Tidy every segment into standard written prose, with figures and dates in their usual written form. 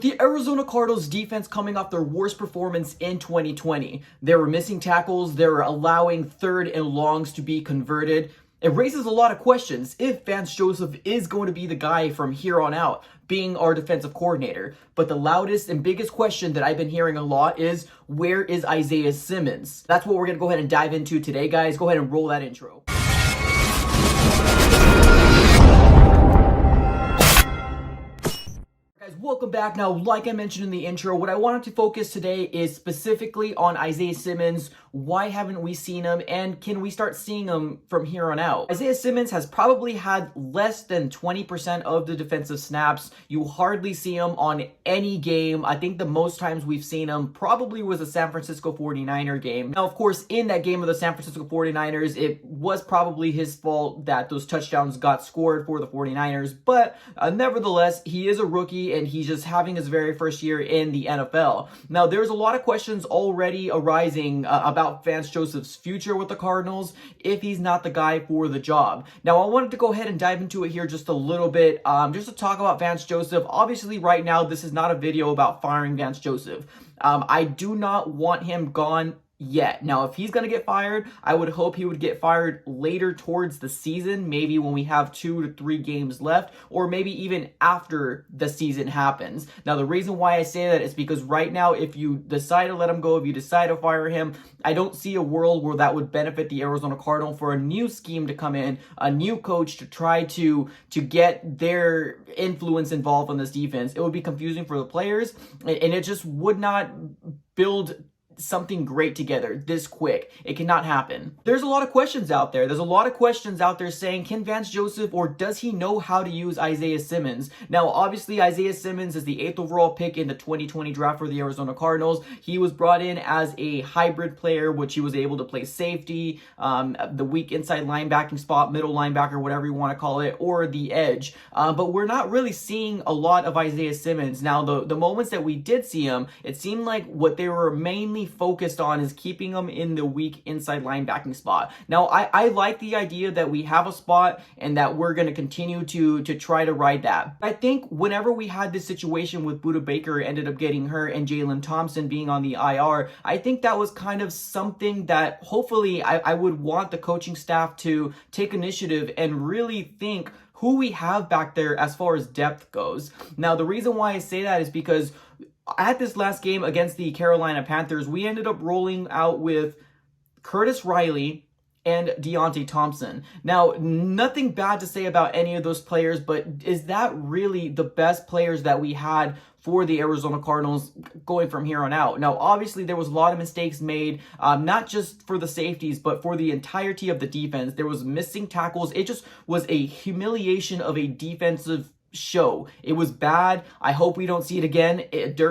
The Arizona Cardinals defense coming off their worst performance in 2020. They were missing tackles, they were allowing third and longs to be converted. It raises a lot of questions if Vance Joseph is going to be the guy from here on out, being our defensive coordinator. But the loudest and biggest question that I've been hearing a lot is, where is Isaiah Simmons? That's what we're going to go ahead and dive into today, guys. Go ahead and roll that intro. Guys, welcome back. Now, like I mentioned in the intro, what I wanted to focus today is specifically on Isaiah Simmons. Why haven't we seen him, and can we start seeing him from here on out? Isaiah Simmons has probably had less than 20% of the defensive snaps. You hardly see him on any game. I think the most times we've seen him probably was a San Francisco 49er game. Now, of course, in that game of the San Francisco 49ers, it was probably his fault that those touchdowns got scored for the 49ers, but nevertheless, he is a rookie and he's just having his very first year in the NFL. Now, there's a lot of questions already arising about Vance Joseph's future with the Cardinals if he's not the guy for the job. Now, I wanted to go ahead and dive into it here just a little bit, just to talk about Vance Joseph. Obviously, right now, this is not a video about firing Vance Joseph. I do not want him gone yet. Now, if he's going to get fired, I would hope he would get fired later towards the season, maybe when we have 2 to 3 games left, or maybe even after the season happens. Now, the reason why I say that is because right now, if you decide to let him go, if you decide to fire him, I don't see a world where that would benefit the Arizona Cardinals for a new scheme to come in, a new coach to try to get their influence involved on this defense. It would be confusing for the players, and it just would not build something great together this quick. It cannot happen. There's a lot of questions out there. There's a lot of questions out there saying, can Vance Joseph, or does he know how to use Isaiah Simmons? Now, obviously, Isaiah Simmons is the 8th overall pick in the 2020 draft for the Arizona Cardinals. He was brought in as a hybrid player, which he was able to play safety, the weak inside linebacking spot, middle linebacker, whatever you want to call it, or the edge. But we're not really seeing a lot of Isaiah Simmons. Now, the moments that we did see him, it seemed like what they were mainly focused on is keeping him in the weak inside linebacking spot. Now, I like the idea that we have a spot and that we're going to continue to try to ride that. I think whenever we had this situation with Budda Baker ended up getting hurt and Jalen Thompson being on the IR, I think that was kind of something that hopefully I would want the coaching staff to take initiative and really think who we have back there as far as depth goes. Now, the reason why I say that is because at this last game against the Carolina Panthers, we ended up rolling out with Curtis Riley and Deontay Thompson. Now, nothing bad to say about any of those players, but is that really the best players that we had for the Arizona Cardinals going from here on out? Now, obviously, there was a lot of mistakes made, not just for the safeties, but for the entirety of the defense. There was missing tackles. It just was a humiliation of a defensive show. It was bad. I hope we don't see it again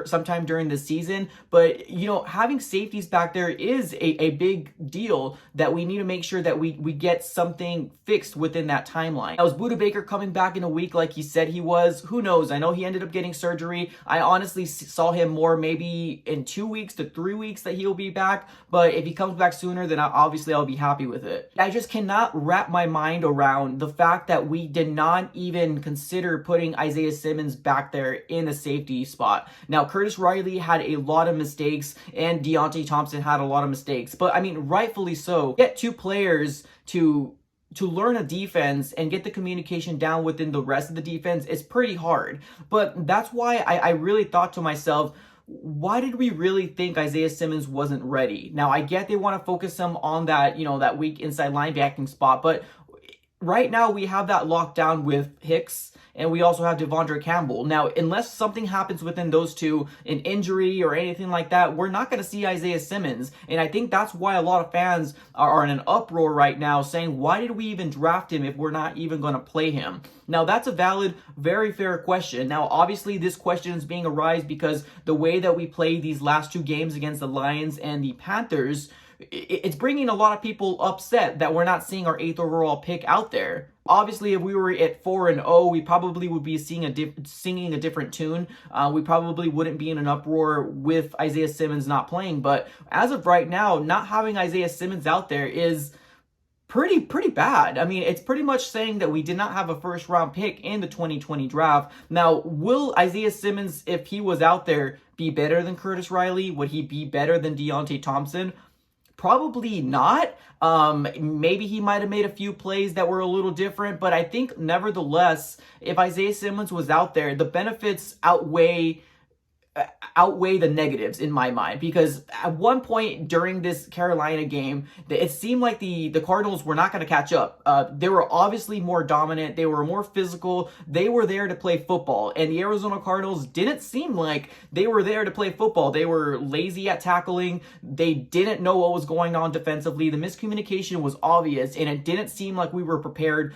sometime during the season. But, you know, having safeties back there is a big deal that we need to make sure that we get something fixed within that timeline. Now, is Budda Baker coming back in a week like he said he was? Who knows? I know he ended up getting surgery. I honestly saw him more maybe in 2 weeks to 3 weeks that he'll be back. But if he comes back sooner, then obviously I'll be happy with it. I just cannot wrap my mind around the fact that we did not even consider putting Isaiah Simmons back there in a safety spot. Now, Curtis Riley had a lot of mistakes and Deontay Thompson had a lot of mistakes, but I mean, rightfully so. Get two players to learn a defense and get the communication down within the rest of the defense is pretty hard. But that's why I really thought to myself, why did we really think Isaiah Simmons wasn't ready? Now, I get they want to focus him on that, you know, that weak inside linebacking spot, but right now we have that locked down with Hicks, and we also have Devondre Campbell. Now, unless something happens within those two, an injury or anything like that, we're not going to see Isaiah Simmons. And I think that's why a lot of fans are in an uproar right now saying, why did we even draft him if we're not even going to play him? Now, that's a valid, very fair question. Now, obviously, this question is being arised because the way that we played these last 2 games against the Lions and the Panthers, it's bringing a lot of people upset that we're not seeing our 8th overall pick out there. Obviously, if we were at 4-0, we probably would be singing a different tune. We probably wouldn't be in an uproar with Isaiah Simmons not playing. But as of right now, not having Isaiah Simmons out there is pretty bad. I mean, it's pretty much saying that we did not have a first round pick in the 2020 draft. Now, will Isaiah Simmons, if he was out there, be better than Curtis Riley? Would he be better than Deontay Thompson? Probably not. Maybe he might have made a few plays that were a little different, but I think nevertheless, if Isaiah Simmons was out there, the benefits outweigh the negatives in my mind, because at one point during this Carolina game, it seemed like the Cardinals were not going to catch up. They were obviously more dominant. They were more physical. They were there to play football, and the Arizona Cardinals didn't seem like they were there to play football. They were lazy at tackling. They didn't know what was going on defensively. The miscommunication was obvious, and it didn't seem like we were prepared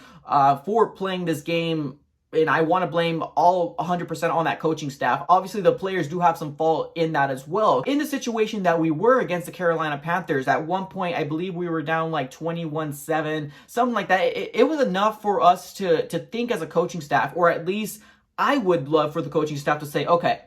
for playing this game. And I want to blame all 100% on that coaching staff. Obviously, the players do have some fault in that as well. In the situation that we were against the Carolina Panthers, at one point, I believe we were down like 21-7, something like that. It was enough for us to think as a coaching staff, or at least I would love for the coaching staff to say, okay,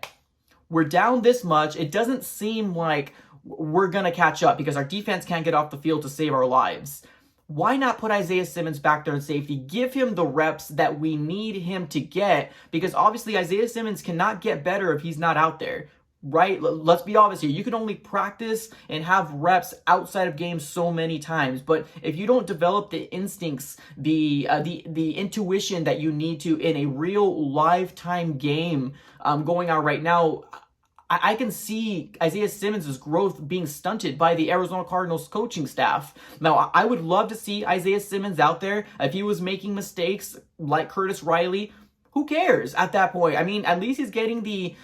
we're down this much. It doesn't seem like we're going to catch up because our defense can't get off the field to save our lives. Why not put Isaiah Simmons back there in safety? Give him the reps that we need him to get, because obviously Isaiah Simmons cannot get better if he's not out there, right? Let's be honest here. You can only practice and have reps outside of games so many times, but if you don't develop the instincts, the intuition that you need to in a real lifetime game going on right now, I can see Isaiah Simmons' growth being stunted by the Arizona Cardinals coaching staff. Now, I would love to see Isaiah Simmons out there. If he was making mistakes like Curtis Riley, who cares at that point? I mean, at least he's getting the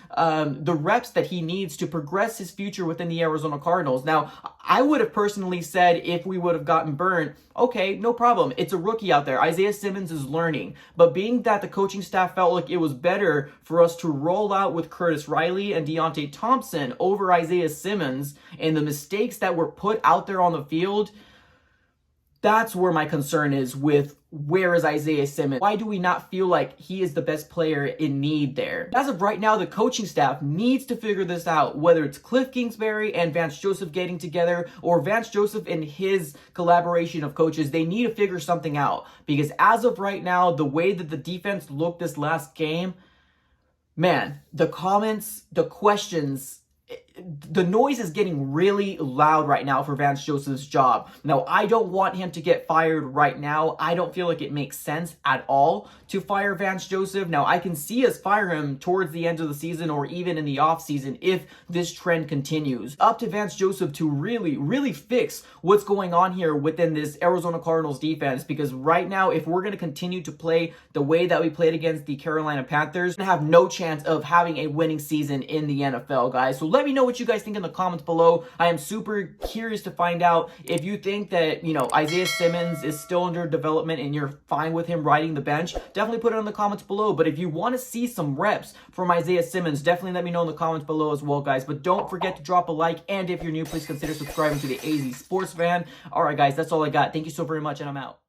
reps that he needs to progress his future within the Arizona Cardinals. Now, I would have personally said, if we would have gotten burnt, okay, no problem. It's a rookie out there. Isaiah Simmons is learning. But being that the coaching staff felt like it was better for us to roll out with Curtis Riley and Deontay Thompson over Isaiah Simmons, and the mistakes that were put out there on the field, that's where my concern is with where is Isaiah Simmons? Why do we not feel like he is the best player in need there? As of right now, the coaching staff needs to figure this out, whether it's Cliff Kingsbury and Vance Joseph getting together, or Vance Joseph and his collaboration of coaches. They need to figure something out, because as of right now, the way that the defense looked this last game, man, the comments, the questions, the noise is getting really loud right now for Vance Joseph's job. Now, I don't want him to get fired right now. I don't feel like it makes sense at all to fire Vance Joseph. Now, I can see us fire him towards the end of the season, or even in the offseason, if this trend continues. Up to Vance Joseph to really fix what's going on here within this Arizona Cardinals defense, because right now, if we're going to continue to play the way that we played against the Carolina Panthers, we're going to have no chance of having a winning season in the NFL, guys. So let me know what you guys think in the comments below. I am super curious to find out if you think that, Isaiah Simmons is still under development and you're fine with him riding the bench. Definitely put it in the comments below. But if you want to see some reps from Isaiah Simmons, definitely let me know in the comments below as well, guys. But don't forget to drop a like, and if you're new, please consider subscribing to the AZ Sports Fan. All right, guys, that's all I got. Thank you so very much, and I'm out.